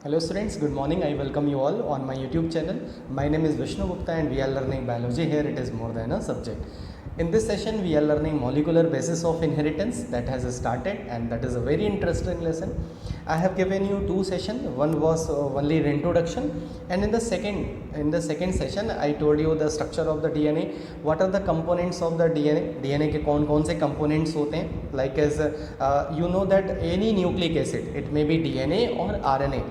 Hello students, good morning. I welcome you all on my YouTube channel. My name is Vishnu Gupta and we are learning biology. Here it is more than a subject. In this session we are learning molecular basis of inheritance that has started, and that is a very interesting lesson. I have given you two sessions. One was only introduction, and in the second session I told you the structure of the DNA. What are the components of the DNA के कौन कौन से components होते हैं, like as you know that any nucleic acid, it may be DNA or RNA,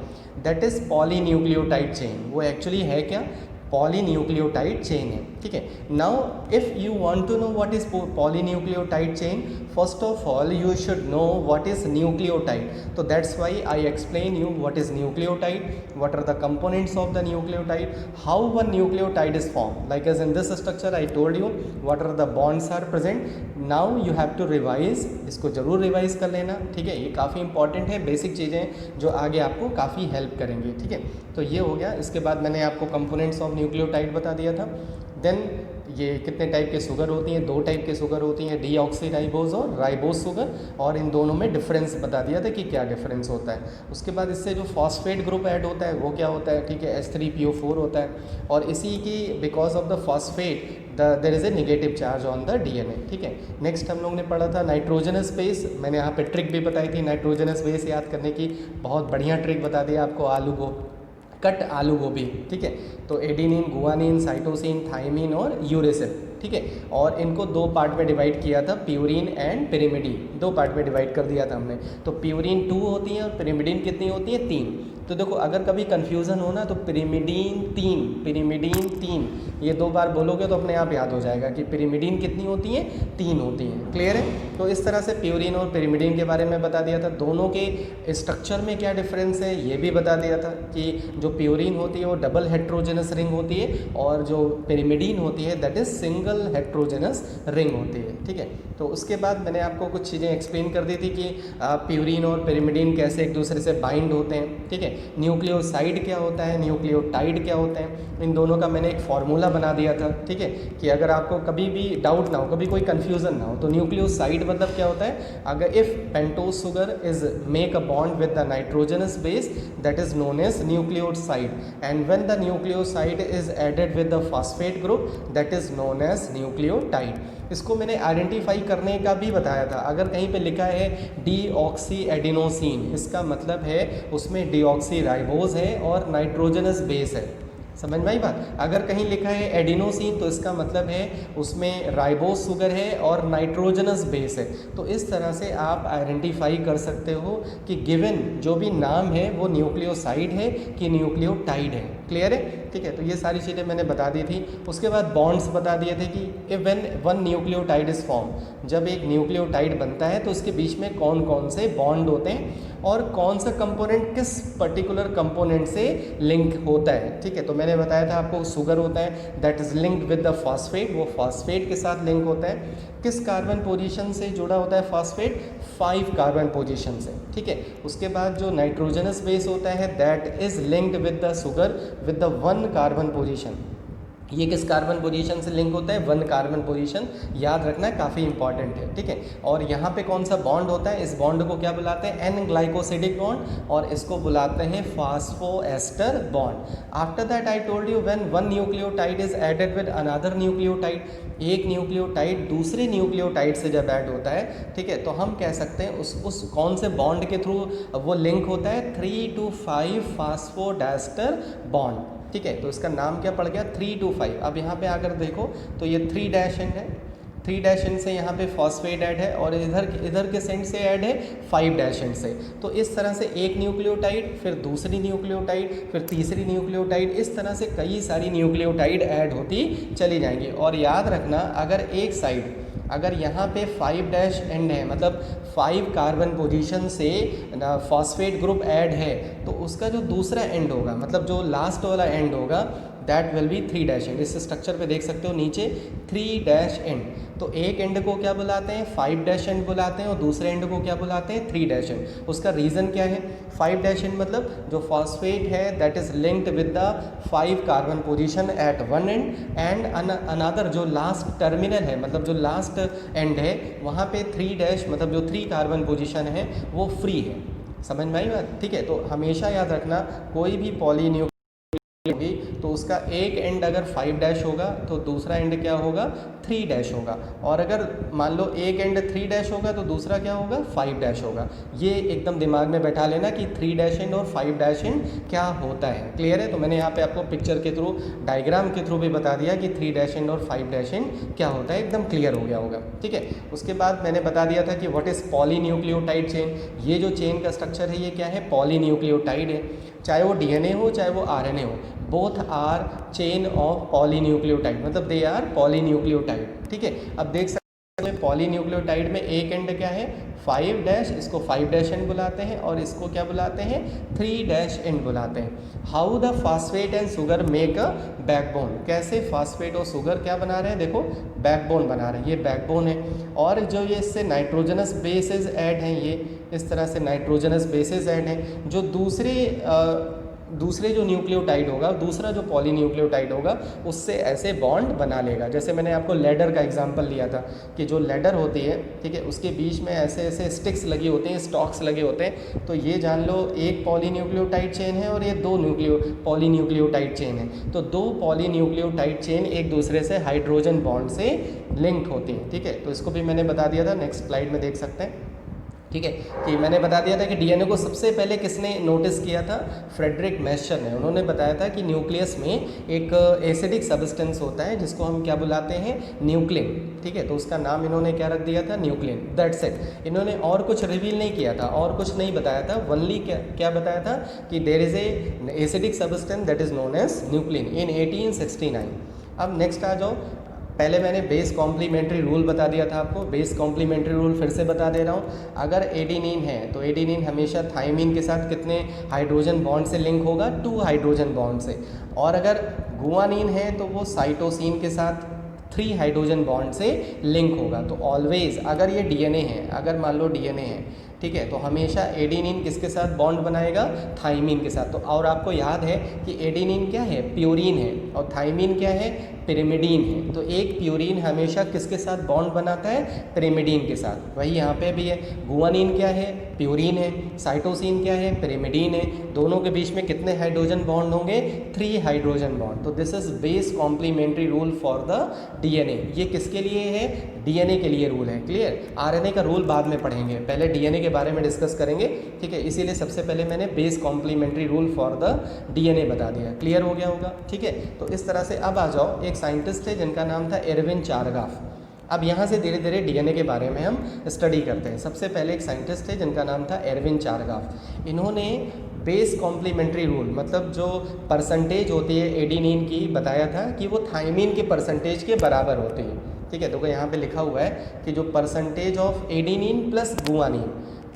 that is polynucleotide chain. वो actually है क्या? Polynucleotide chain है. ठीक है. Now if you want to know what is polynucleotide chain, first of all you should know what is nucleotide. So that's why I explain you what is nucleotide, what are the components of the nucleotide, how one nucleotide is formed. Like as in this structure I told you what are the bonds are present. Now you have to revise, इसको ज़रूर revise कर लेना. ठीक है. ये काफ़ी important है, basic चीज़ें जो आगे आपको काफ़ी हेल्प करेंगी. ठीक है. तो ये हो गया. इसके बाद मैंने आपको कंपोनेंट्स ऑफ न्यूक्लियोटाइड बता दिया था. देन ये कितने टाइप के शुगर होती हैं, दो टाइप के शुगर होती हैं, डीऑक्सीराइबोज और राइबोज शुगर, और इन दोनों में डिफरेंस बता दिया था कि क्या डिफरेंस होता है. उसके बाद इससे जो फॉस्फेट ग्रुप ऐड होता है वो क्या होता है. ठीक है. H3PO4 होता है, और इसी की because of the phosphate there is a negative charge on the DNA. ठीक है. नेक्स्ट हम लोग ने पढ़ा था नाइट्रोजनस बेस. मैंने यहाँ पे ट्रिक भी बताई थी नाइट्रोजनस बेस याद करने की, बहुत बढ़िया ट्रिक बता दिया आपको. आलू गोभी. ठीक है. तो एडिनिन, गुआनिन, साइटोसिन, थाइमिन और यूरेसिल. ठीक है. और इनको दो पार्ट में डिवाइड किया था, प्यूरिन एंड पिरिमिडीन. दो पार्ट में डिवाइड कर दिया था हमने. तो प्यूरिन 2 होती है और पिरिमिडीन कितनी होती है, 3. तो देखो अगर कभी कन्फ्यूज़न हो ना तो पिरिमिडीन 3 ये दो बार बोलोगे तो अपने आप याद हो जाएगा कि पिरिमिडीन कितनी होती है, 3 होती हैं. क्लियर है. तो इस तरह से प्यूरिन और पिरिमिडीन के बारे में बता दिया था. दोनों के स्ट्रक्चर में क्या डिफरेंस है ये भी बता दिया था कि जो प्यूरिन होती है वो डबल हेट्रोजेनस रिंग होती है, और जो पिरिमिडीन होती है that is single heterogeneous ring होती है. ठीक है. तो उसके बाद मैंने आपको कुछ चीज़ें एक्सप्लेन कर दी थी कि प्यूरिन और पिरिमिडीन कैसे एक दूसरे से बाइंड होते हैं. ठीक है. न्यूक्लियोसाइड क्या होता है, न्यूक्लियोटाइड क्या होते हैं, इन दोनों का मैंने एक फार्मूला बना दिया था. ठीक है. कि अगर आपको कभी भी डाउट ना हो, कभी कोई कन्फ्यूज़न ना हो, तो न्यूक्लियोसाइड मतलब क्या होता है. अगर if pentose sugar is make a bond with the nitrogenous base that is known as nucleoside, and when the nucleoside is added with the phosphate group that is known as nucleotide. इसको मैंने identify करने का भी बताया था. अगर कहीं पे लिखा है डीऑक्सी एडिनोसिन, इसका मतलब है उसमें डीऑक्सीराइबोज है और नाइट्रोजनस बेस है. समझ में आई बात. अगर कहीं लिखा है एडिनोसिन तो इसका मतलब है उसमें राइबोज शुगर है और नाइट्रोजनस बेस है. तो इस तरह से आप आइडेंटिफाई कर सकते हो कि गिवन जो भी नाम है वो न्यूक्लियोसाइड है कि न्यूक्लियोटाइड है. क्लियर है. ठीक है. तो ये सारी चीज़ें मैंने बता दी थी. उसके बाद बॉन्ड्स बता दिए थे कि when one nucleotide is form, जब एक न्यूक्लियोटाइड बनता है तो उसके बीच में कौन कौन से बॉन्ड होते हैं और कौन सा कंपोनेंट किस पर्टिकुलर कंपोनेंट से लिंक होता है. ठीक है. तो मैंने बताया था आपको शुगर होता है that is linked with the phosphate, वो फॉस्फेट के साथ लिंक होता है. किस कार्बन पोजीशन से जुड़ा होता है फॉस्फेट, 5 कार्बन पोजीशन से. ठीक है. उसके बाद जो नाइट्रोजनस बेस होता है that is linked with the sugar with the 1 carbon position. ये किस कार्बन पोजीशन से लिंक होता है, 1 कार्बन पोजीशन. याद रखना है, काफ़ी इंपॉर्टेंट है. ठीक है. और यहाँ पे कौन सा बॉन्ड होता है, इस बॉन्ड को क्या बुलाते हैं, एन ग्लाइकोसिडिक बॉन्ड, और इसको बुलाते हैं phosphoester bond. After that I told you when one nucleotide is added with another nucleotide, एक न्यूक्लियोटाइड दूसरे न्यूक्लियोटाइड से जब ऐड होता है, ठीक है, तो हम कह सकते हैं उस कौन से बॉन्ड के थ्रू वो लिंक होता है, 3 to 5 फास्फोडाइस्टर बॉन्ड. ठीक है. तो इसका नाम क्या पड़ गया, 3 to 5. अब यहाँ पे आकर देखो तो ये 3 डैश एंड है, 3 डैश एंड से यहाँ पे फॉस्फेट ऐड है, और इधर के सेंड से ऐड है 5 डैश एंड से. तो इस तरह से एक न्यूक्लियोटाइड, फिर दूसरी न्यूक्लियोटाइड, फिर तीसरी न्यूक्लियोटाइड, इस तरह से कई सारी न्यूक्लियोटाइड ऐड होती चली जाएंगी. और याद रखना अगर एक साइड, अगर यहाँ पे 5 डैश एंड है मतलब 5 कार्बन पोजीशन से फॉस्फेट ग्रुप ऐड है, तो उसका जो दूसरा एंड होगा मतलब जो लास्ट वाला एंड होगा that will B 3 dash and. इस स्ट्रक्चर पे देख सकते हो नीचे 3 डैश एंड. तो एक एंड को क्या बुलाते हैं, 5 डैश एंड बुलाते हैं, और दूसरे एंड को क्या बुलाते हैं, 3 डैश एंड. उसका रीज़न क्या है, 5 डैश एंड मतलब जो फॉस्फेट है that is linked with the 5 carbon position at one end, and another जो लास्ट टर्मिनल है मतलब जो लास्ट एंड है वहाँ पे 3 डैश मतलब जो 3 कार्बन पोजीशन है वो फ्री है. समझ में आई बात? ठीक है, तो हमेशा याद रखना कोई भी पॉलीन्यूक्लियोटाइड होगी तो उसका एक एंड अगर 5 डैश होगा तो दूसरा एंड क्या होगा, 3 डैश होगा, और अगर मान लो एक एंड 3 डैश होगा तो दूसरा क्या होगा, 5 डैश होगा। ये एकदम दिमाग में बैठा लेना कि 3 डैश एंड और 5 डैश एंड क्या होता है। क्लियर है? तो मैंने यहाँ पे आपको पिक्चर के थ्रू, डायग्राम के थ्रू भी बता दिया कि 3 डैश एंड और 5 डैश एंड क्या होता है, एकदम क्लियर हो गया होगा। ठीक है, उसके बाद मैंने बता दिया था कि व्हाट इज़ पॉलीन्यूक्लियोटाइड चेन। ये जो चेन का स्ट्रक्चर है ये क्या है, पॉलीन्यूक्लियोटाइड है। चाहे वो डीएनए हो चाहे वो आरएनए हो, both are chain of polynucleotide, मतलब दे आर पॉलीन्यूक्लियोटाइड। ठीक है, अब देख सकते हैं पॉलीन्यूक्लियोटाइड में एक एंड क्या है, 5 डैश, इसको 5 डैश एंड बुलाते हैं, और इसको क्या बुलाते हैं, 3 डैश एंड बुलाते हैं। How the phosphate and sugar make a backbone. कैसे फास्फेट और शुगर क्या बना रहे हैं, देखो बैकबोन बना रहे हैं, ये बैकबोन है। और जो ये इससे नाइट्रोजनस बेसेस ऐड हैं, ये इस तरह से नाइट्रोजनस बेसेस ऐड हैं, जो दूसरे जो न्यूक्लियोटाइड होगा, दूसरा जो पॉलीन्यूक्लियोटाइड होगा उससे ऐसे बॉन्ड बना लेगा। जैसे मैंने आपको लेडर का एग्जांपल लिया था कि जो लेडर होती है, ठीक है, उसके बीच में ऐसे ऐसे स्टिक्स लगी होते हैं, स्टॉक्स लगे होते हैं, तो ये जान लो एक पॉलीन्यूक्लियोटाइड चेन है और ये 2 पॉलीन्यूक्लियोटाइड चेन है। तो 2 पॉलीन्यूक्लियोटाइड चेन एक दूसरे से हाइड्रोजन बॉन्ड से लिंक्ड होती हैं। ठीक है, तो इसको भी मैंने बता दिया था, नेक्स्ट स्लाइड में देख सकते हैं। ठीक है, कि मैंने बता दिया था कि डीएनए को सबसे पहले किसने नोटिस किया था, फ्रेडरिक मैशर ने। उन्होंने बताया था कि न्यूक्लियस में एक एसिडिक सब्सटेंस होता है जिसको हम क्या बुलाते हैं, न्यूक्लिन। ठीक है, तो उसका नाम इन्होंने क्या रख दिया था, न्यूक्लिन, दैट्स इट। इन्होंने और कुछ रिवील नहीं किया था, और कुछ नहीं बताया था, ओनली क्या बताया था कि there is a acidic substance that is known as nuclein in 1869। अब नेक्स्ट आ जाओ, पहले मैंने बेस कॉम्प्लीमेंट्री रूल बता दिया था आपको, बेस कॉम्प्लीमेंट्री रूल फिर से बता दे रहा हूँ। अगर एडिनिन है तो एडिनिन हमेशा थाइमिन के साथ कितने हाइड्रोजन बॉन्ड से लिंक होगा, 2 हाइड्रोजन बॉन्ड से। और अगर गुआनिन है तो वो साइटोसिन के साथ 3 हाइड्रोजन बॉन्ड से लिंक होगा। तो ऑलवेज अगर ये डीएनए है, अगर मान लो डीएनए है, ठीक है, तो हमेशा एडिनिन किसके साथ बॉन्ड बनाएगा, थाइमिन के साथ। तो और आपको याद है कि एडिनिन क्या है, प्यूरिन है, और थाइमिन क्या है, पिरिमिडीन है। तो एक प्यूरिन हमेशा किसके साथ बॉन्ड बनाता है, पिरिमिडीन के साथ। वही यहाँ पे भी है, गुआनिन क्या है, प्यूरिन है, साइटोसिन क्या है, पिरिमिडीन है। दोनों के बीच में कितने हाइड्रोजन बॉन्ड होंगे, 3 हाइड्रोजन बॉन्ड। तो this is base complementary rule for the DNA. ये किसके लिए है, डीएनए के लिए रूल है। क्लियर? आरएनए का रूल बाद में पढ़ेंगे, पहले डीएनए के बारे में डिस्कस करेंगे। ठीक है, इसीलिए सबसे पहले मैंने base complementary rule for the DNA बता दिया। क्लियर हो गया होगा? ठीक है, तो इस तरह से अब आ जाओ, एक साइंटिस्ट है जिनका नाम था एरविन चारगाफ। अब यहाँ से धीरे धीरे डीएनए के बारे में हम स्टडी करते हैं। सबसे पहले एक साइंटिस्ट है जिनका नाम था एरविन चारगाफ। इन्होंने बेस कॉम्प्लीमेंट्री रूल, मतलब जो परसेंटेज होती है एडिनिन की, बताया था कि वो थाइमिन के परसेंटेज के बराबर होती है। ठीक है, तो यहाँ पे लिखा हुआ है कि जो percentage of adenine plus guanine,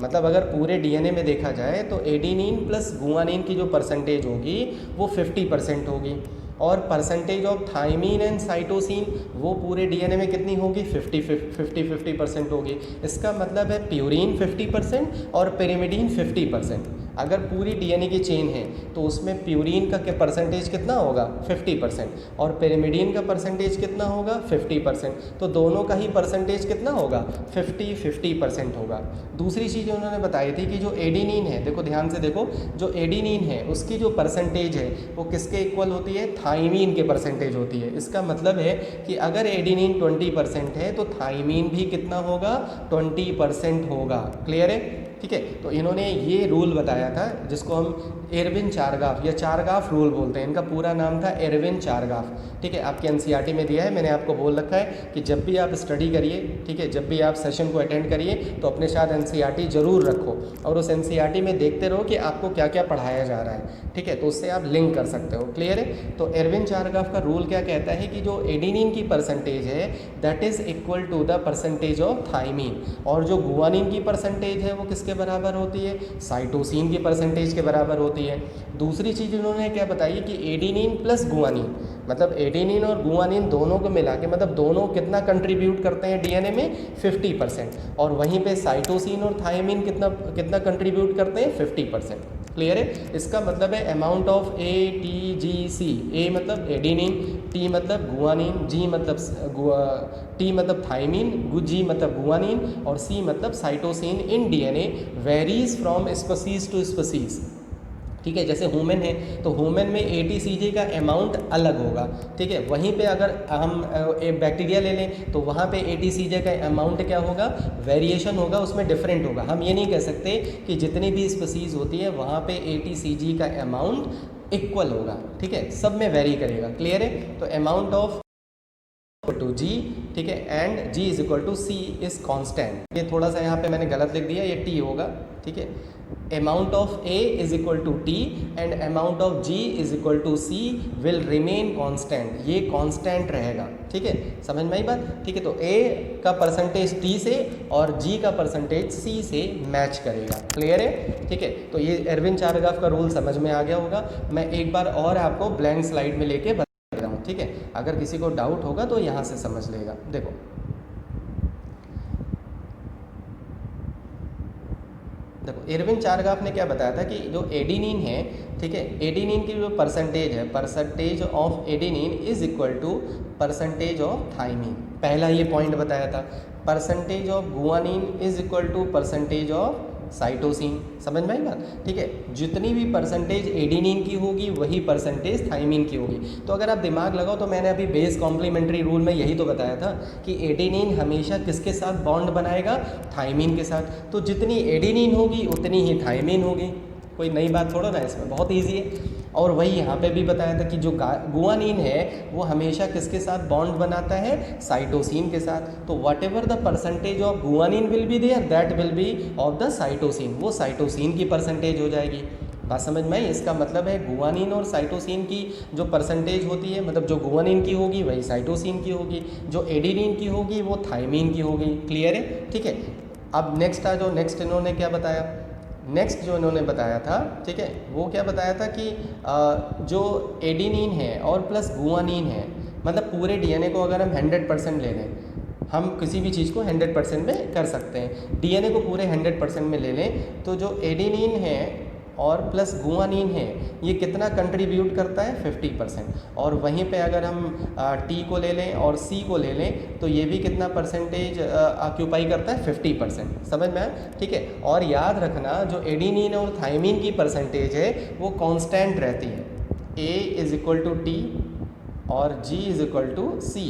मतलब अगर पूरे डीएनए में देखा जाए तो एडिनिन प्लस गुआनिन की जो परसेंटेज होगी वो 50% होगी, और percentage of thymine and cytosine वो पूरे डीएनए में कितनी होगी, 50% होगी। इसका मतलब है प्यूरिन 50% और पिरिमिडीन 50%। अगर पूरी डीएनए की चेन है तो उसमें प्यूरिन का परसेंटेज कितना होगा, 50%, और पिरिमिडीन का परसेंटेज कितना होगा, 50%। तो दोनों का ही परसेंटेज कितना होगा, 50-50% होगा। दूसरी चीज़ उन्होंने बताई थी कि जो एडिनिन है, देखो ध्यान से देखो, जो एडिनिन है उसकी जो परसेंटेज है वो किसके इक्वल होती है, थाइमिन के परसेंटेज होती है। इसका मतलब है कि अगर एडिनिन 20% है तो थाइमिन भी कितना होगा, 20% होगा। क्लियर है? ठीक है, तो इन्होंने ये रूल बताया था जिसको हम एरविन चारगाफ या चारगाफ रूल बोलते हैं। इनका पूरा नाम था एरविन चारगाफ। ठीक है, आपके एनसीईआरटी में दिया है, मैंने आपको बोल रखा है कि जब भी आप स्टडी करिए, ठीक है, जब भी आप सेशन को अटेंड करिए तो अपने साथ एनसीईआरटी ज़रूर रखो, और उस एनसीईआरटी में देखते रहो कि आपको क्या क्या पढ़ाया जा रहा है। ठीक है, तो उससे आप लिंक कर सकते हो। क्लियर है? तो एरविन चारगाफ का रूल क्या कहता है कि जो एडिनिन की परसेंटेज है that is equal to the percentage of thymine, और जो गुआनिन की परसेंटेज है वो किसके बराबर होती है, साइटोसिन की परसेंटेज के बराबर होती है। दूसरी चीज़ उन्होंने क्या बताई कि एडिनिन प्लस गुआनिन, मतलब एडिनिन और गुआनिन दोनों को मिला के, मतलब दोनों कितना कंट्रीब्यूट करते हैं डीएनए में, 50%, और वहीं पे साइटोसिन और थाइमिन कितना कंट्रीब्यूट करते हैं, 50%। क्लियर है? इसका मतलब है अमाउंट ऑफ ATGC। ए मतलब एडिनिन, टी मतलब गुआनिन, जी मतलब टी मतलब थाइमिन, जी मतलब गुआनिन और सी मतलब cytosine in DNA varies from species to species. ठीक है, जैसे ह्यूमन है तो ह्यूमन में ATCG का अमाउंट अलग होगा। ठीक है, वहीं पे अगर हम एक बैक्टीरिया ले लें तो वहाँ पे ATCG का अमाउंट क्या होगा, वेरिएशन होगा, उसमें डिफरेंट होगा। हम ये नहीं कह सकते कि जितनी भी स्पीसीज होती है वहाँ पे ATCG का अमाउंट इक्वल होगा। ठीक है, सब में वेरी करेगा। क्लियर है? तो अमाउंट ऑफ टू जी, ठीक है, and G is equal to C is constant. ये थोड़ा सा यहाँ पे मैंने गलत लिख दिया, ये टी होगा। ठीक है, amount of A is equal to T and amount of G is equal to C will remain constant. ये कांस्टेंट रहेगा। ठीक है, समझ में आई बात? ठीक है, तो ए का परसेंटेज टी से और जी का परसेंटेज सी से मैच करेगा। क्लियर है? ठीक है, तो ये एरविन चारगाफ का रूल समझ में आ गया होगा। मैं एक बार और आपको ब्लैंक स्लाइड में लेके बता रहा हूँ। ठीक है, अगर किसी को डाउट होगा तो यहाँ से समझ लेगा। देखो एरविन चारगाफ ने क्या बताया था कि जो एडिनिन है, ठीक है, एडिनिन की जो परसेंटेज है, percentage of adenine is equal to percentage of thymine. पहला ये पॉइंट बताया था। Percentage of guanine is equal to percentage of cytosine. समझ में आई बात? ठीक है, जितनी भी परसेंटेज एडिनिन की होगी वही परसेंटेज थाइमिन की होगी। तो अगर आप दिमाग लगाओ तो मैंने अभी बेस कॉम्प्लीमेंट्री रूल में यही तो बताया था कि एडिनिन हमेशा किसके साथ बॉन्ड बनाएगा, थाइमिन के साथ। तो जितनी एडिनिन होगी उतनी ही थाइमिन होगी। कोई नई बात थोड़ा ना, इसमें बहुत ईजी है। और वही यहाँ पे भी बताया था कि जो गुआनिन है वो हमेशा किसके साथ बॉन्ड बनाता है, साइटोसिन के साथ। तो whatever the percentage of guanine will be there that will be of the cytosine, वो साइटोसिन की परसेंटेज हो जाएगी। बात समझ में आई? इसका मतलब है गुआनिन और साइटोसिन की जो परसेंटेज होती है, मतलब जो गुआनिन की होगी वही साइटोसिन की होगी, जो एडिनिन की होगी वो थाइमिन की होगी। क्लियर है? ठीक है, अब नेक्स्ट जो नेक्स्ट इन्होंने क्या बताया, नेक्स्ट जो इन्होंने बताया था, ठीक है, वो क्या बताया था कि जो एडिनिन है और प्लस गुआनिन है, मतलब पूरे डीएनए को अगर हम 100% ले लें, हम किसी भी चीज़ को 100% में कर सकते हैं। डीएनए को पूरे 100% में ले लें तो जो एडिनिन है और प्लस गुआनिन है ये कितना कंट्रीब्यूट करता है, 50%। और वहीं पे अगर हम टी को ले लें और सी को ले लें तो ये भी कितना परसेंटेज ऑक्यूपाई करता है, 50%। समझ में आया? ठीक है, और याद रखना जो एडिनिन और थाइमिन की परसेंटेज है वो कांस्टेंट रहती है। ए इज इक्वल टू टी और जी इज इक्वल टू सी,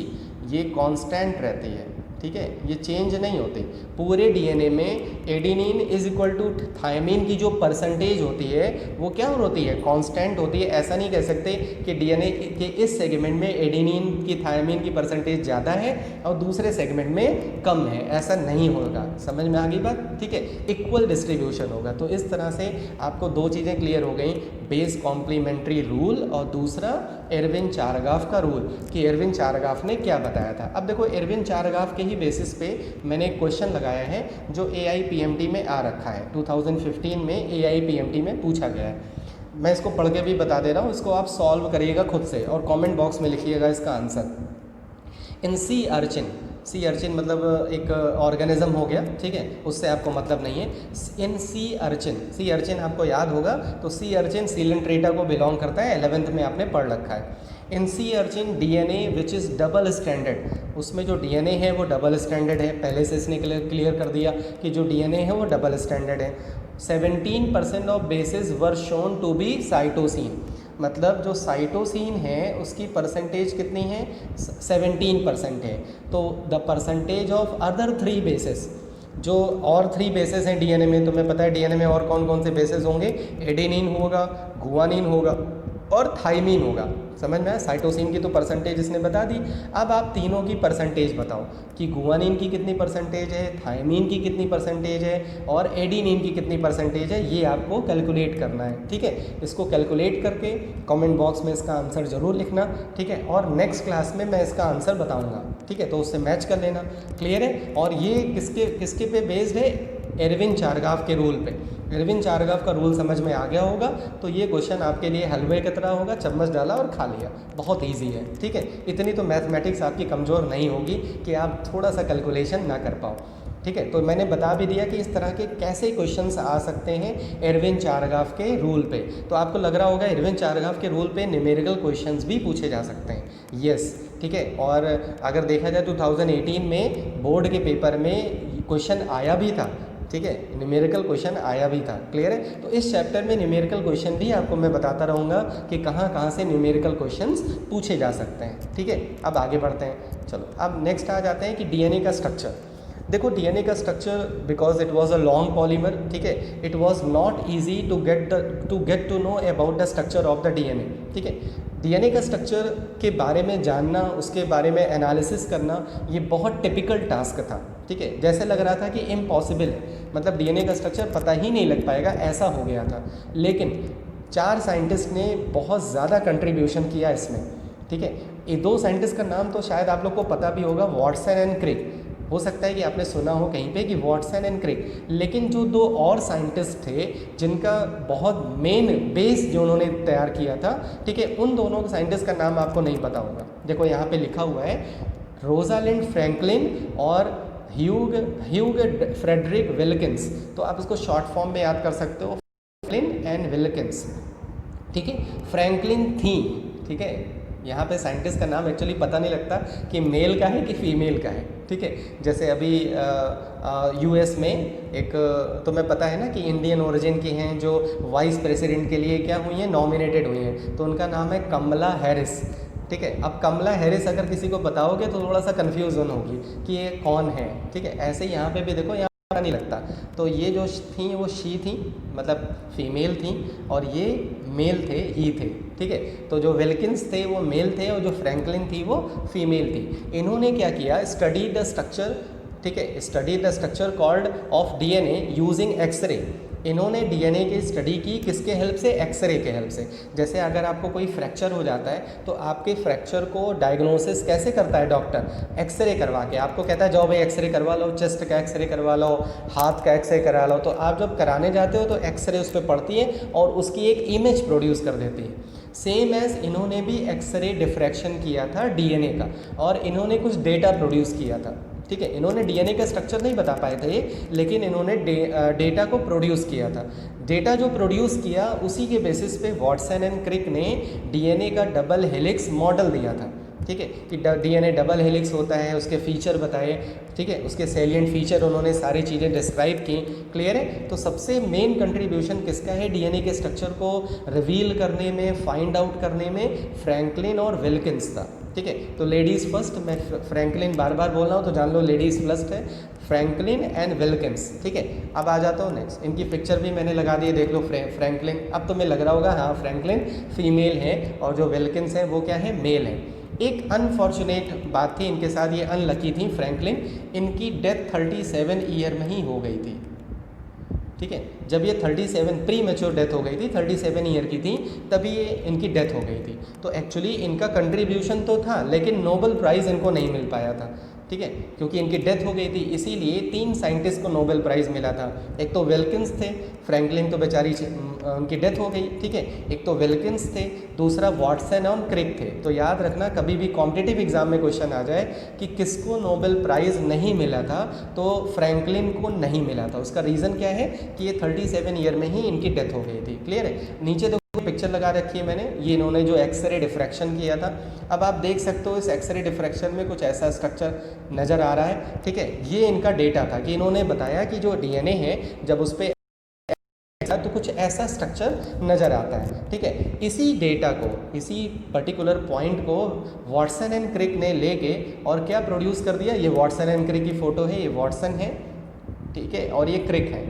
ये कांस्टेंट रहती है। ठीक है, ये चेंज नहीं होती। पूरे डीएनए में adenine is equal to thymine की जो परसेंटेज होती है वो क्या होती है, कांस्टेंट होती है। ऐसा नहीं कह सकते कि डीएनए के इस सेगमेंट में एडिनिन की थाइमिन की परसेंटेज ज़्यादा है और दूसरे सेगमेंट में कम है, ऐसा नहीं होगा। समझ में आ गई बात? ठीक है, इक्वल डिस्ट्रीब्यूशन होगा। तो इस तरह से आपको दो चीज़ें क्लियर हो गई, बेस कॉम्प्लीमेंट्री रूल और दूसरा एरविन चारगाफ का रूल, कि एरविन चारगाफ ने क्या बताया था। अब देखो एरविन चारगाफ के ही बेसिस पे मैंने एक क्वेश्चन लगाया है जो AIPMT में आ रखा है, 2015 में AIPMT में पूछा गया है। मैं इसको पढ़ के भी बता दे रहा हूँ, इसको आप सॉल्व करिएगा खुद से और कमेंट बॉक्स में लिखिएगा इसका आंसर। इन सी अर्चिन, सी अर्चिन मतलब एक ऑर्गेनिज्म हो गया, ठीक है, उससे आपको मतलब नहीं है। In sea urchin, sea urchin आपको याद होगा, तो सी अर्चिन सीलेंट्रेटा को बिलोंग करता है, 11th में आपने पढ़ रखा है। In sea urchin DNA which is double standard, उसमें जो DNA है वो डबल स्टैंडर्ड है। पहले से इसने क्लियर कर दिया कि जो DNA है वो डबल स्टैंडर्ड है। 17% of bases were shown to be cytosine, मतलब जो साइटोसिन है उसकी परसेंटेज कितनी है, 17% है। तो the percentage of other 3 basis, जो और 3 बेसिस हैं डीएनए में, तुम्हें पता है डीएनए में और कौन कौन से बेसिस होंगे, एडेनिन होगा, गुआनिन होगा और थाइमिन होगा। समझ में आया? साइटोसिन की तो परसेंटेज इसने बता दी। अब आप तीनों की परसेंटेज बताओ कि गुआनिन की कितनी परसेंटेज है, थाइमिन की कितनी परसेंटेज है और एडिनिन की कितनी परसेंटेज है, ये आपको कैलकुलेट करना है। ठीक है, इसको कैलकुलेट करके कमेंट बॉक्स में इसका आंसर ज़रूर लिखना। ठीक है, और नेक्स्ट क्लास में मैं इसका आंसर बताऊँगा। ठीक है, तो उससे मैच कर लेना। क्लियर है? और ये किसके पे बेस्ड है, एरविन चारगाफ के रूल पे। एरविन चारगाफ का रूल समझ में आ गया होगा तो ये क्वेश्चन आपके लिए हलवे की तरह होगा, चम्मच डाला और खा लिया, बहुत इजी है। ठीक है, इतनी तो मैथमेटिक्स आपकी कमज़ोर नहीं होगी कि आप थोड़ा सा कैलकुलेशन ना कर पाओ। ठीक है, तो मैंने बता भी दिया कि इस तरह के कैसे क्वेश्चंस आ सकते हैं एरविन चारगाफ के रूल पे। तो आपको लग रहा होगा एरविन चारगाफ के रूल पे न्यूमेरिकल क्वेश्चंस भी पूछे जा सकते हैं। यस, ठीक है। और अगर देखा जाए 2018 में बोर्ड के पेपर में क्वेश्चन आया भी था, ठीक है, न्यूमेरिकल क्वेश्चन आया भी था। क्लियर है। तो इस चैप्टर में न्यूमेरिकल क्वेश्चन भी आपको मैं बताता रहूँगा कि कहाँ कहाँ से न्यूमेरिकल क्वेश्चंस पूछे जा सकते हैं। ठीक है, अब आगे बढ़ते हैं। चलो अब नेक्स्ट आ जाते हैं कि डीएनए का स्ट्रक्चर। देखो डीएनए का structure, because it was a long polymer, ठीक है, it was not easy to get to know about the structure of the DNA. ठीक है, डीएनए का स्ट्रक्चर के बारे में जानना, उसके बारे में एनालिसिस करना, ये बहुत टिपिकल टास्क था। ठीक है, जैसे लग रहा था कि इम्पॉसिबल है, मतलब डीएनए का स्ट्रक्चर पता ही नहीं लग पाएगा, ऐसा हो गया था। लेकिन 4 साइंटिस्ट ने बहुत ज़्यादा कंट्रीब्यूशन किया इसमें। ठीक है, ये 2 साइंटिस्ट का नाम तो शायद आप लोग को पता भी होगा, वाटसन एंड क्रिक। हो सकता है कि आपने सुना हो कहीं पे कि वाटसन एंड क्रिक, लेकिन जो 2 और साइंटिस्ट थे जिनका बहुत मेन बेस जो उन्होंने तैयार किया था, ठीक है, उन दोनों साइंटिस्ट का नाम आपको नहीं पता होगा। देखो यहाँ पे लिखा हुआ है रोजालिंड फ्रैंकलिन और ह्यूग फ्रेडरिक विल्किंस। तो आप इसको शॉर्ट फॉर्म में याद कर सकते हो, फ्रैंकलिन एंड विल्किंस। ठीक है, फ्रैंकलिन थी, ठीक है, यहाँ पे साइंटिस्ट का नाम एक्चुअली पता नहीं लगता कि मेल का है कि फीमेल का है। ठीक है, जैसे अभी यूएस में एक तुम्हें पता है ना कि इंडियन ओरिजिन की हैं जो वाइस प्रेसिडेंट के लिए क्या हुई हैं, नॉमिनेटेड हुई हैं, तो उनका नाम है कमला हैरिस। ठीक है, अब कमला हैरिस अगर किसी को बताओगे तो थोड़ा सा कन्फ्यूजन होगी कि ये कौन है। ठीक है, ऐसे ही यहाँ पे भी देखो, यहाँ पता नहीं लगता। तो ये जो थी वो शी थी, मतलब फीमेल थी, और ये मेल थे, ही थे। ठीक है, तो जो विल्किंस थे वो मेल थे और जो फ्रैंकलिन थी वो फीमेल थी। इन्होंने क्या किया, स्टडी द स्ट्रक्चर, ठीक है, study the structure called of DNA using X-ray. इन्होंने डीएनए की स्टडी की किसके हेल्प से, एक्सरे के हेल्प से। जैसे अगर आपको कोई फ्रैक्चर हो जाता है तो आपके फ्रैक्चर को डायग्नोसिस कैसे करता है डॉक्टर, एक्सरे करवा के। आपको कहता है जाओ भाई एक्सरे करवा लो, चेस्ट का एक्सरे करवा लो, हाथ का एक्सरे करा लो। तो आप जब कराने जाते हो तो एक्सरे उस पर पड़ती है और उसकी एक इमेज प्रोड्यूस कर देती है। सेम एज इन्होंने भी एक्सरे डिफ्रैक्शन किया था डीएनए का, और इन्होंने कुछ डेटा प्रोड्यूस किया था। ठीक है, इन्होंने डीएनए का स्ट्रक्चर नहीं बता पाए थे, लेकिन इन्होंने डेटा को प्रोड्यूस किया था। डेटा जो प्रोड्यूस किया उसी के बेसिस पे वाटसन एंड क्रिक ने डीएनए का डबल हेलिक्स मॉडल दिया था। ठीक है, कि डीएनए डबल हेलिक्स होता है, उसके फीचर बताए। ठीक है, उसके सैलिएंट फीचर उन्होंने सारी चीज़ें डिस्क्राइब की। क्लियर है। तो सबसे मेन कंट्रीब्यूशन किसका है डीएनए के स्ट्रक्चर को रिवील करने में, फाइंड आउट करने में, फ्रैंकलिन और विल्किंस था। ठीक है, तो लेडीज़ फर्स्ट, मैं फ्रैंकलिन बार बार बोल रहा हूँ तो जान लो लेडीज़ फर्स्ट है, फ्रैंकलिन एंड विल्किंस। ठीक है, अब आ जाता हूँ नेक्स्ट, इनकी पिक्चर भी मैंने लगा दी है, देख लो। फ्रैंकलिन, अब तुम्हें लग रहा होगा हाँ फ्रैंकलिन फीमेल है और जो विल्किंस है वो क्या है, मेल है। एक अनफॉर्चुनेट बात थी इनके साथ, ये अनलकी थी फ्रैंकलिन, इनकी डेथ 37 ईयर में ही हो गई थी। ठीक है, जब ये 37 प्री मैच्योर डेथ हो गई थी, 37 ईयर की थी, तभी ये इनकी डेथ हो गई थी। तो एक्चुअली इनका कंट्रीब्यूशन तो था, लेकिन नोबेल प्राइज़ इनको नहीं मिल पाया था। ठीक है, क्योंकि इनकी डेथ हो गई थी, इसीलिए 3 साइंटिस्ट को नोबेल प्राइज़ मिला था। एक तो विल्किंस थे, फ्रैंकलिन तो बेचारी उनकी डेथ हो गई। ठीक है, एक तो विल्किंस थे, दूसरा वाटसन और क्रिक थे। तो याद रखना, कभी भी कॉम्पिटिटिव एग्जाम में क्वेश्चन आ जाए कि किसको नोबेल प्राइज़ नहीं मिला था, तो फ्रैंकलिन को नहीं मिला था। उसका रीज़न क्या है कि ये 37 ईयर में ही इनकी डेथ हो गई थी। क्लियर है। नीचे तो पिक्चर लगा रखी है मैंने, ये इन्होंने जो एक्सरे डिफ्रैक्शन किया था। अब आप देख सकते हो इस एक्सरे डिफ्रैक्शन में कुछ ऐसा स्ट्रक्चर नज़र आ रहा है। ठीक है, ये इनका डेटा था कि इन्होंने बताया कि जो डीएनए है जब उस पर तो कुछ ऐसा स्ट्रक्चर नज़र आता है। ठीक है, इसी डेटा को, इसी पर्टिकुलर पॉइंट को वाटसन एंड क्रिक ने लेके और क्या प्रोड्यूस कर दिया। ये वाटसन एंड क्रिक की फ़ोटो है, ये वाटसन है, ठीक है, और ये क्रिक है।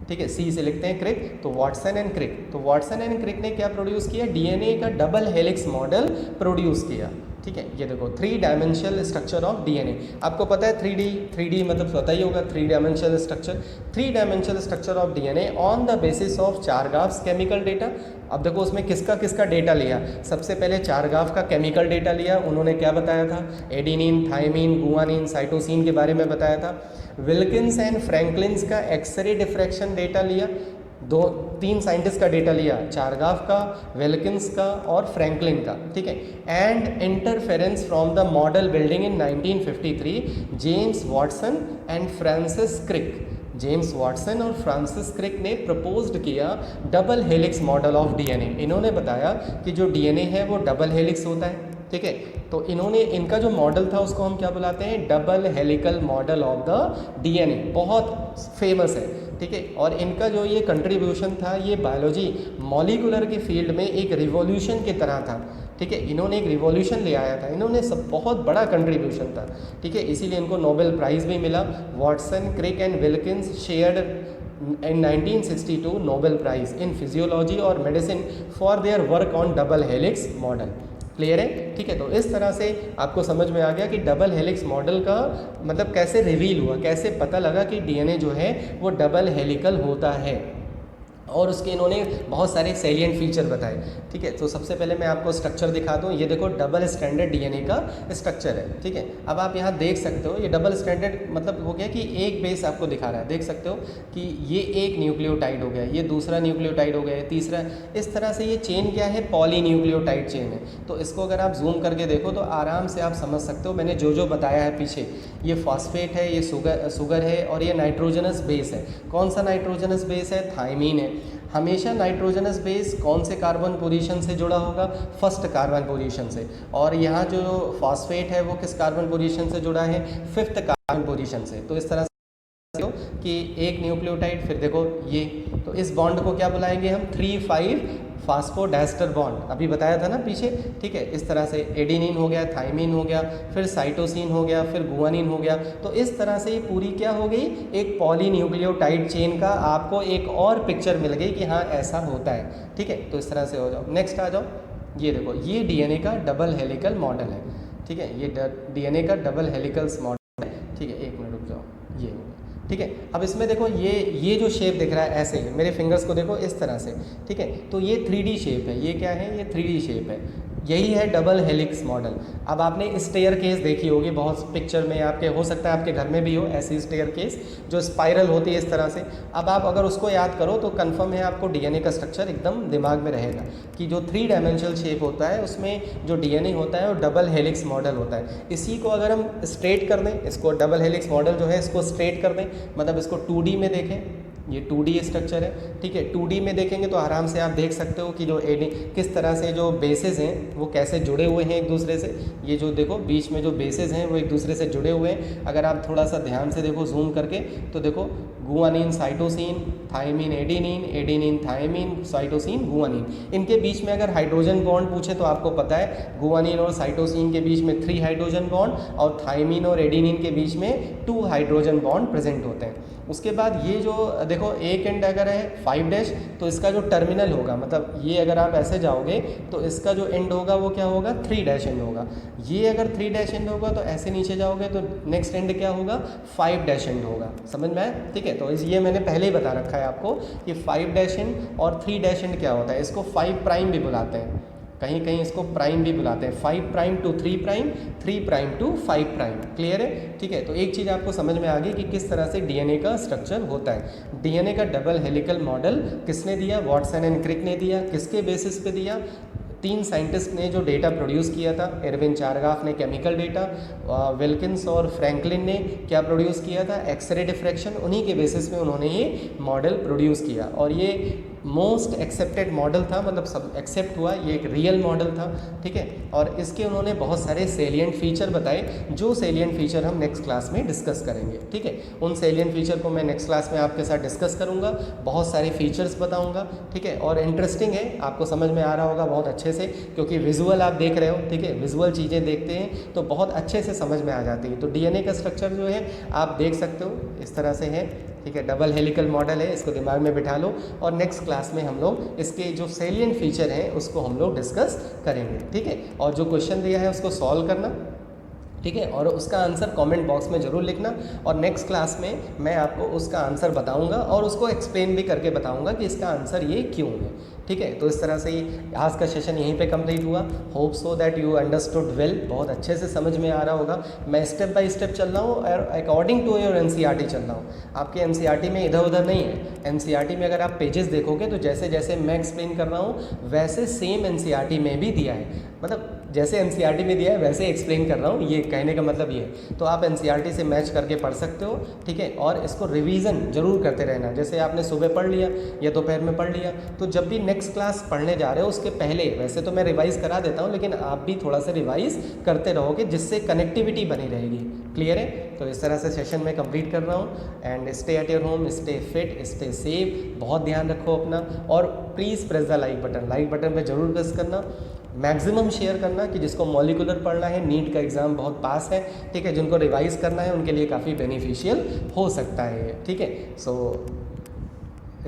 ठीक है, सी से लिखते हैं क्रिक, तो वाटसन एंड क्रिक। तो वाटसन एंड क्रिक ने क्या प्रोड्यूस किया, डीएनए का डबल हेलिक्स मॉडल प्रोड्यूस किया। ठीक है, ये देखो 3 डायमेंशनल स्ट्रक्चर ऑफ डीएनए। आपको पता है 3D मतलब पता ही होगा, 3 dimensional structure, 3 dimensional structure of DNA on the basis of Chargaff's chemical data. अब देखो उसमें किसका किसका डेटा लिया। सबसे पहले चारगाफ का केमिकल डेटा लिया, उन्होंने क्या बताया था, एडिनिन, थायमिन, गुआनिन, साइटोसिन के बारे में बताया था। विल्किंस एंड फ्रैंकलिन्स का एक्सरे डिफ्रैक्शन डेटा लिया। दो तीन साइंटिस्ट का डेटा लिया, चारगाफ का, विल्किंस का और फ्रैंकलिन का, ठीक है। And interference from the model building in 1953, James Watson and Francis Crick, James Watson और फ्रांसिस क्रिक ने प्रपोज्ड किया double helix model of DNA. इन्होंने बताया कि जो डीएनए है वो डबल हेलिक्स होता है, ठीक है। तो इन्होंने, इनका जो मॉडल था उसको हम क्या बुलाते हैं, double helical model of the DNA, बहुत फेमस है, ठीक है। और इनका जो ये कंट्रीब्यूशन था, ये बायोलॉजी मॉलिकुलर के फील्ड में एक रिवॉल्यूशन की तरह था, ठीक है। इन्होंने एक रिवॉल्यूशन ले आया था, इन्होंने सब बहुत बड़ा कंट्रीब्यूशन था, ठीक है। इसीलिए इनको नोबेल प्राइज़ भी मिला। Watson, Crick and Wilkins shared in 1962 Nobel prize in physiology और medicine for their work on double helix model. Clear है, ठीक है। तो इस तरह से आपको समझ में आ गया कि डबल हेलिक्स मॉडल का मतलब कैसे रिवील हुआ, कैसे पता लगा कि डीएनए जो है वो डबल हेलिकल होता है, और उसके इन्होंने बहुत सारे सैलिएंट फीचर बताए, ठीक है। तो सबसे पहले मैं आपको स्ट्रक्चर दिखा दूं। ये देखो डबल स्ट्रैंडेड डीएनए का स्ट्रक्चर है, ठीक है। अब आप यहाँ देख सकते हो, ये डबल स्ट्रैंडेड मतलब हो गया कि एक बेस आपको दिखा रहा है, देख सकते हो कि ये एक न्यूक्लियोटाइड हो गया, ये दूसरा न्यूक्लियोटाइड हो गया, तीसरा, इस तरह से ये चेन क्या है, पॉलीन्यूक्लियोटाइड चेन है। तो इसको अगर आप जूम करके देखो तो आराम से आप समझ सकते हो, मैंने जो जो बताया है पीछे, ये फॉस्फेट है, ये शुगर है, और ये नाइट्रोजनस बेस है। कौन सा नाइट्रोजनस बेस है, थायमीन है। हमेशा नाइट्रोजनस बेस कौन से कार्बन पोजीशन से जुड़ा होगा, फर्स्ट कार्बन पोजीशन से, और यहाँ जो फॉस्फेट है वो किस कार्बन पोजीशन से जुड़ा है, फिफ्थ कार्बन पोजीशन से। तो इस तरह से कि एक न्यूक्लियोटाइड, फिर देखो ये, तो इस बॉन्ड को क्या बुलाएंगे हम, 3,5 फास्फोडाइस्टर बॉन्ड, अभी बताया था ना पीछे, ठीक है। इस तरह से एडेनिन हो गया, थाइमिन हो गया, फिर साइटोसिन हो गया, फिर गुआनिन हो गया। तो इस तरह से ये पूरी क्या हो गई, एक पॉलीन्यूक्लियोटाइड चेन का आपको एक और पिक्चर मिल गई कि हाँ ऐसा होता है, ठीक है। तो इस तरह से हो जाओ, नेक्स्ट आ जाओ। ये देखो, ये डीएनए का डबल हेलिकल मॉडल है, ठीक है। ये डीएनए का डबल हेलिकल्स मॉडल है, ठीक है। एक मिनट रुक जाओ, ये हो गया, ठीक है। अब इसमें देखो, ये जो शेप दिख रहा है ऐसे, मेरे फिंगर्स को देखो इस तरह से, ठीक है। तो ये 3D शेप है, ये क्या है, ये 3D शेप है, यही है डबल हेलिक्स मॉडल। अब आपने स्टेयर केस देखी होगी बहुत पिक्चर में, आपके हो सकता है आपके घर में भी हो ऐसी स्टेयर केस जो स्पाइरल होती है इस तरह से। अब आप अगर उसको याद करो तो कंफर्म है आपको डीएनए का स्ट्रक्चर एकदम दिमाग में रहेगा कि जो 3 डायमेंशनल शेप होता है उसमें जो डीएनए होता है वो डबल हेलिक्स मॉडल होता है। इसी को अगर हम स्ट्रेट कर दें, इसको डबल हेलिक्स मॉडल जो है इसको स्ट्रेट कर दें, मतलब इसको 2D में देखें, ये 2D स्ट्रक्चर है, ठीक है। 2D में देखेंगे तो आराम से आप देख सकते हो कि जो किस तरह से जो बेसेस हैं वो कैसे जुड़े हुए हैं एक दूसरे से। ये जो देखो बीच में जो बेसेस हैं वो एक दूसरे से जुड़े हुए हैं। अगर आप थोड़ा सा ध्यान से देखो जूम करके तो देखो, guanine cytosine, thymine adenine, adenine thymine, cytosine guanine, इनके बीच में अगर हाइड्रोजन बॉन्ड पूछे तो आपको पता है गुआनिन और साइटोसिन के बीच में 3 हाइड्रोजन बॉन्ड और थायमिन और एडेनिन के बीच में 2 हाइड्रोजन बॉन्ड प्रेजेंट होते हैं। उसके बाद ये जो देखो एक एंड अगर है 5 डैश तो इसका जो टर्मिनल होगा, मतलब ये अगर आप ऐसे जाओगे तो इसका जो एंड होगा वो क्या होगा, 3 डैश एंड होगा। ये अगर 3 डैश एंड होगा तो ऐसे नीचे जाओगे तो नेक्स्ट एंड क्या होगा, 5 डैश एंड होगा। समझ में आया, ठीक है। तो ये मैंने पहले ही बता रखा है आपको कि 5 डैश एंड और 3 डैश एंड क्या होता है। इसको 5 प्राइम भी बुलाते हैं, कहीं कहीं इसको प्राइम भी बुलाते हैं, 5 prime to 3 prime, 3 prime to 5 prime. Clear है, ठीक है। तो एक चीज़ आपको समझ में आ गई कि किस तरह से डीएनए का स्ट्रक्चर होता है। डीएनए का डबल हेलिकल मॉडल किसने दिया, वाटसन एंड क्रिक ने दिया। किसके बेसिस पे दिया, 3 साइंटिस्ट ने जो डेटा प्रोड्यूस किया था, एरविन चारगाफ ने केमिकल डेटा, विल्किंस और फ्रैंकलिन ने क्या प्रोड्यूस किया था, एक्सरे डिफ्रैक्शन, उन्हीं के बेसिस पे उन्होंने ये मॉडल प्रोड्यूस किया। और ये मोस्ट एक्सेप्टेड मॉडल था, मतलब सब एक्सेप्ट हुआ, ये एक रियल मॉडल था, ठीक है। और इसके उन्होंने बहुत सारे सेलिएंट फीचर बताए, जो सेलिएंट फीचर हम नेक्स्ट क्लास में डिस्कस करेंगे, ठीक है। उन सेलिएंट फीचर को मैं नेक्स्ट क्लास में आपके साथ डिस्कस करूंगा, बहुत सारे फीचर्स बताऊंगा, ठीक है। और इंटरेस्टिंग है, आपको समझ में आ रहा होगा बहुत अच्छे से, क्योंकि विजुअल आप देख रहे हो, ठीक है। विजुअल चीज़ें देखते हैं तो बहुत अच्छे से समझ में आ जाती है। तो डीएनए का स्ट्रक्चर जो है आप देख सकते हो इस तरह से है, ठीक है। डबल हेलिकल मॉडल है, इसको दिमाग में बिठा लो और नेक्स्ट क्लास में हम लोग इसके जो सेलिएंट फीचर हैं उसको हम लोग डिस्कस करेंगे, ठीक है। और जो क्वेश्चन दिया है उसको सॉल्व करना, ठीक है। और उसका आंसर कमेंट बॉक्स में ज़रूर लिखना, और नेक्स्ट क्लास में मैं आपको उसका आंसर बताऊंगा और उसको एक्सप्लेन भी करके बताऊंगा कि इसका आंसर ये क्यों है, ठीक है, तो इस तरह से ही आज का सेशन यहीं पे कंप्लीट हुआ। Hope so that you understood well, बहुत अच्छे से समझ में आ रहा होगा। मैं स्टेप बाय स्टेप चल रहा हूँ और अकॉर्डिंग टू योर एनसीईआरटी चल रहा हूँ। आपके एनसीईआरटी में इधर उधर नहीं है। एनसीईआरटी में अगर आप पेजेस देखोगे तो जैसे जैसे मैं एक्सप्लेन कर रहा हूँ वैसे सेम एनसीईआरटी में भी दिया है, मतलब जैसे एनसीईआरटी में दिया है वैसे एक्सप्लेन कर रहा हूँ, ये कहने का मतलब ये है। तो आप एनसीईआरटी से मैच करके पढ़ सकते हो, ठीक है। और इसको रिवीजन जरूर करते रहना। जैसे आपने सुबह पढ़ लिया या दोपहर में पढ़ लिया, तो जब भी नेक्स्ट क्लास पढ़ने जा रहे हो उसके पहले, वैसे तो मैं रिवाइज़ करा देता हूँ, लेकिन आप भी थोड़ा सा रिवाइज़ करते रहोगे जिससे कनेक्टिविटी बनी रहेगी। क्लियर है? तो इस तरह से सेशन में कंप्लीट कर रहा हूँ। And stay at your home, stay fit, stay safe, बहुत ध्यान रखो अपना। और please press the like button पे जरूर प्रेस करना, मैक्सिमम शेयर करना कि जिसको मॉलिकुलर पढ़ना है, नीट का एग्ज़ाम बहुत पास है, ठीक है, जिनको रिवाइज़ करना है उनके लिए काफ़ी बेनिफिशियल हो सकता है, ठीक है। So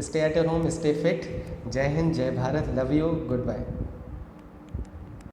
stay at your home, stay fit. जय हिंद, जय Bharat, love you, good bye.